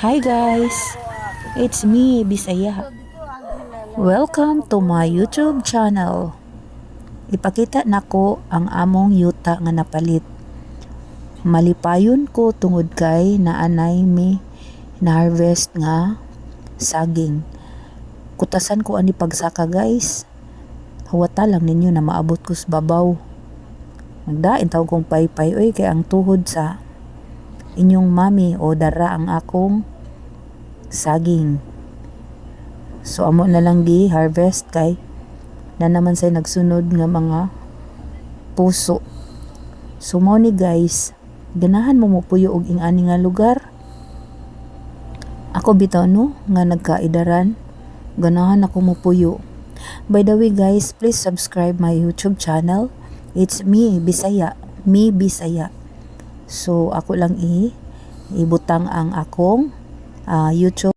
Hi guys, it's me, Bisaya. Welcome to my YouTube channel. Ipakita nako ang among yuta nga napalit. Malipayon ko tungod kay naanay mi na-harvest nga saging. Kutasan ko ani pagsaka guys. Huwata lang ninyo na maabot ko sa babaw. Nagdain taon kong paypay oy kay ang tuhod sa inyong mami o dara ang akong saging. So amo na lang gi harvest kay na naman say nagsunod nga mga puso. So mo ni guys, ganahan mo mupuyo og ing-ani nga lugar. Ako bitaw no nga nagkaidaran, ganahan ako mupuyo. By the way guys, please subscribe my YouTube channel. It's me, Bisaya. Me, Bisaya. So, ako lang ibutang ang akong YouTube